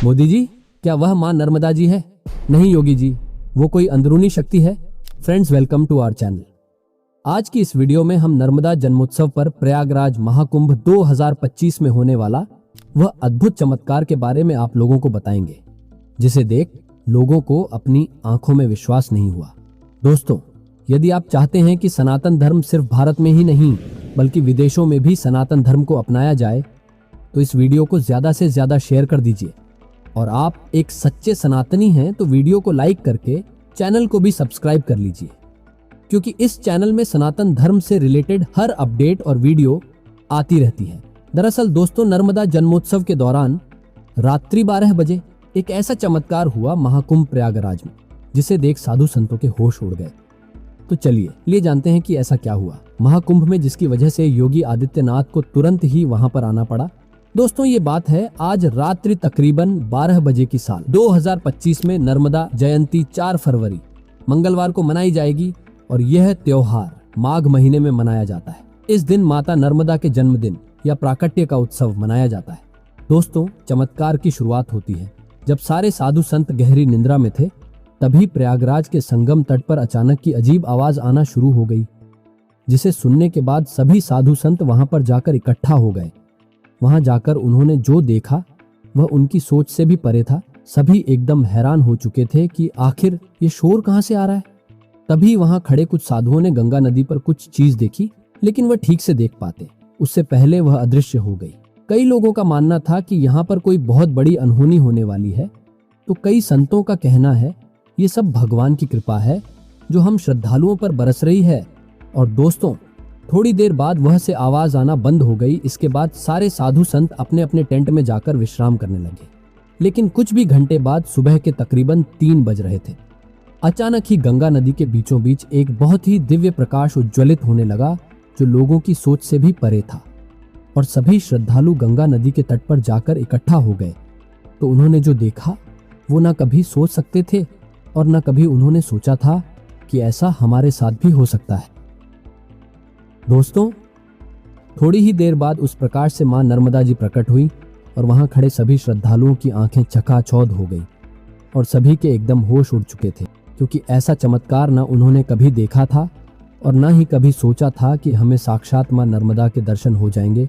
मोदी जी, क्या वह मां नर्मदा जी है? नहीं योगी जी, वो कोई अंदरूनी शक्ति है। Friends, welcome to our channel. आज की इस वीडियो में हम नर्मदा जन्मोत्सव पर प्रयागराज महाकुंभ 2025 में होने वाला वह अद्भुत चमत्कार के बारे में आप लोगों को बताएंगे, जिसे देख लोगों को अपनी आंखों में विश्वास नहीं हुआ। दोस्तों, यदि आप चाहते हैं कि सनातन धर्म सिर्फ भारत में ही नहीं बल्कि विदेशों में भी सनातन धर्म को अपनाया जाए, तो इस वीडियो को ज्यादा से ज्यादा शेयर कर दीजिए। और आप एक सच्चे सनातनी हैं तो वीडियो को लाइक करके चैनल को भी सब्सक्राइब कर लीजिए, क्योंकि इस चैनल में सनातन धर्म से रिलेटेड हर अपडेट और वीडियो आती रहती है। दरअसल दोस्तों, नर्मदा जन्मोत्सव के दौरान रात्रि 12 बजे एक ऐसा चमत्कार हुआ महाकुंभ प्रयागराज में, जिसे देख साधु संतों के होश उड़ गए। तो चलिए ले जानते हैं कि ऐसा क्या हुआ महाकुंभ में, जिसकी वजह से योगी आदित्यनाथ को तुरंत ही वहां पर आना पड़ा। दोस्तों, ये बात है आज रात्रि तकरीबन 12 बजे की साल 2025 में नर्मदा जयंती 4 फरवरी मंगलवार को मनाई जाएगी और यह त्योहार माघ महीने में मनाया जाता है। इस दिन माता नर्मदा के जन्मदिन या प्राकट्य का उत्सव मनाया जाता है। दोस्तों, चमत्कार की शुरुआत होती है जब सारे साधु संत गहरी निंद्रा में थे। तभी प्रयागराज के संगम तट पर अचानक की अजीब आवाज आना शुरू हो गई, जिसे सुनने के बाद सभी साधु संत वहां पर जाकर इकट्ठा हो गए। वहां जाकर उन्होंने जो देखा वह उनकी सोच से भी परे था। सभी एकदम हैरान हो चुके थे कि आखिर ये शोर कहां से आ रहा है। तभी वहां खड़े कुछ साधुओं ने गंगा नदी पर कुछ चीज देखी, लेकिन वह ठीक से देख पाते उससे पहले वह अदृश्य हो गई। कई लोगों का मानना था कि यहाँ पर कोई बहुत बड़ी अनहोनी होने वाली है, तो कई संतों का कहना है ये सब भगवान की कृपा है जो हम श्रद्धालुओं पर बरस रही है। और दोस्तों, थोड़ी देर बाद वह से आवाज आना बंद हो गई। इसके बाद सारे साधु संत अपने अपने टेंट में जाकर विश्राम करने लगे। लेकिन कुछ भी घंटे बाद सुबह के तकरीबन 3 बज रहे थे। अचानक ही गंगा नदी के बीचों बीच एक बहुत ही दिव्य प्रकाश उज्ज्वलित होने लगा, जो लोगों की सोच से भी परे था। और सभी श्रद्धालु गंगा नदी के तट पर जाकर इकट्ठा हो गए। तो उन्होंने जो देखा वो ना कभी सोच सकते थे और न कभी उन्होंने सोचा था कि ऐसा हमारे साथ भी हो सकता है। दोस्तों, थोड़ी ही देर बाद उस प्रकाश से मां नर्मदा जी प्रकट हुई और वहां खड़े सभी श्रद्धालुओं की आंखें चकाचौंध हो गई और सभी के एकदम होश उड़ चुके थे, क्योंकि ऐसा चमत्कार न उन्होंने कभी देखा था और न ही कभी सोचा था कि हमें साक्षात मां नर्मदा के दर्शन हो जाएंगे।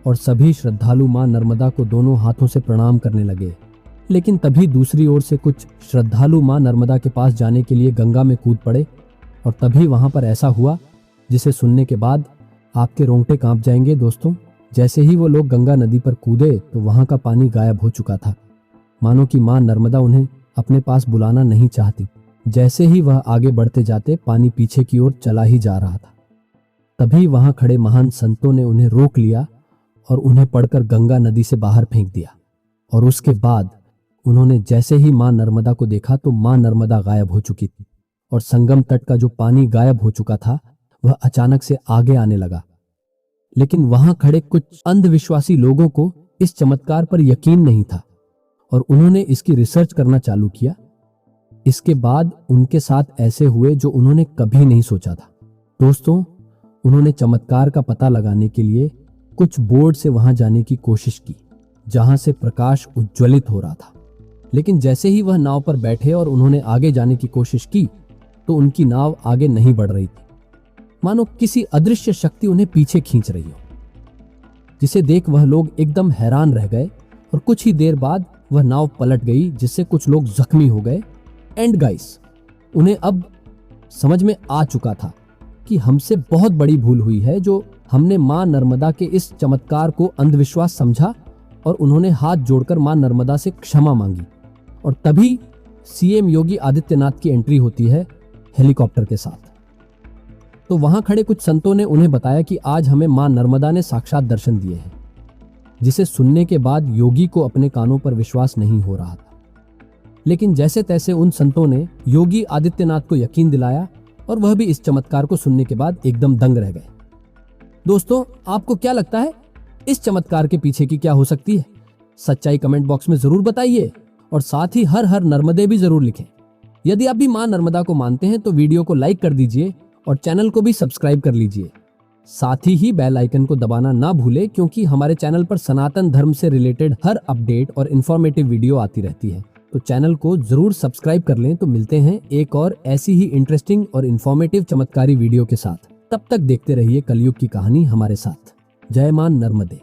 और सभी श्रद्धालु मां नर्मदा को दोनों हाथों से प्रणाम करने लगे। लेकिन तभी दूसरी ओर से कुछ श्रद्धालु मां नर्मदा के पास जाने के लिए गंगा में कूद पड़े। और तभी वहां पर ऐसा हुआ जिसे सुनने के बाद आपके रोंगटे कांप जाएंगे। दोस्तों, जैसे ही वो लोग गंगा नदी पर कूदे तो वहां का पानी गायब हो चुका था, मानो कि मां नर्मदा उन्हें अपने पास बुलाना नहीं चाहती। जैसे ही वह आगे बढ़ते जाते पानी पीछे की ओर चला ही जा रहा था। तभी वहां खड़े महान संतों ने उन्हें रोक लिया और उन्हें पकड़कर गंगा नदी से बाहर फेंक दिया। और उसके बाद उन्होंने जैसे ही मां नर्मदा को देखा तो मां नर्मदा गायब हो चुकी थी और संगम तट का जो पानी गायब हो चुका था वह अचानक से आगे आने लगा। लेकिन वहां खड़े कुछ अंधविश्वासी लोगों को इस चमत्कार पर यकीन नहीं था और उन्होंने इसकी रिसर्च करना चालू किया। इसके बाद उनके साथ ऐसे हुए जो उन्होंने कभी नहीं सोचा था। दोस्तों, उन्होंने चमत्कार का पता लगाने के लिए कुछ बोर्ड से वहां जाने की कोशिश की जहां से प्रकाश उज्ज्वलित हो रहा था। लेकिन जैसे ही वह नाव पर बैठे और उन्होंने आगे जाने की कोशिश की तो उनकी नाव आगे नहीं बढ़ रही थी, मानो किसी अदृश्य शक्ति उन्हें पीछे खींच रही हो, जिसे देख वह लोग एकदम हैरान रह गए। और कुछ ही देर बाद वह नाव पलट गई, जिससे कुछ लोग जख्मी हो गए। एंड गाइस, उन्हें अब समझ में आ चुका था कि हमसे बहुत बड़ी भूल हुई है जो हमने मां नर्मदा के इस चमत्कार को अंधविश्वास समझा। और उन्होंने हाथ जोड़कर मां नर्मदा से क्षमा मांगी। और तभी सीएम योगी आदित्यनाथ की एंट्री होती है हेलीकॉप्टर के साथ। तो वहां खड़े कुछ संतों ने उन्हें बताया कि आज हमें मां नर्मदा ने साक्षात दर्शन दिए हैं, जिसे सुनने के बाद योगी को अपने कानों पर विश्वास नहीं हो रहा था। लेकिन जैसे तैसे उन संतों ने योगी आदित्यनाथ को यकीन दिलाया और वह भी इस चमत्कार को सुनने के बाद एकदम दंग रह गए। दोस्तों, आपको क्या लगता है इस चमत्कार के पीछे की क्या हो सकती है? सच्चाई कमेंट बॉक्स में जरूर बताइए और साथ ही हर हर नर्मदे भी जरूर लिखें। यदि आप भी मां नर्मदा को मानते हैं तो वीडियो को लाइक कर दीजिए और चैनल को भी सब्सक्राइब कर लीजिए। साथ ही बेल आइकन को दबाना ना भूले, क्योंकि हमारे चैनल पर सनातन धर्म से रिलेटेड हर अपडेट और इन्फॉर्मेटिव वीडियो आती रहती है। तो चैनल को जरूर सब्सक्राइब कर लें। तो मिलते हैं एक और ऐसी ही इंटरेस्टिंग और इन्फॉर्मेटिव चमत्कारी वीडियो के साथ। तब तक देखते रहिए कलयुग की कहानी हमारे साथ। जय मां नर्मदे।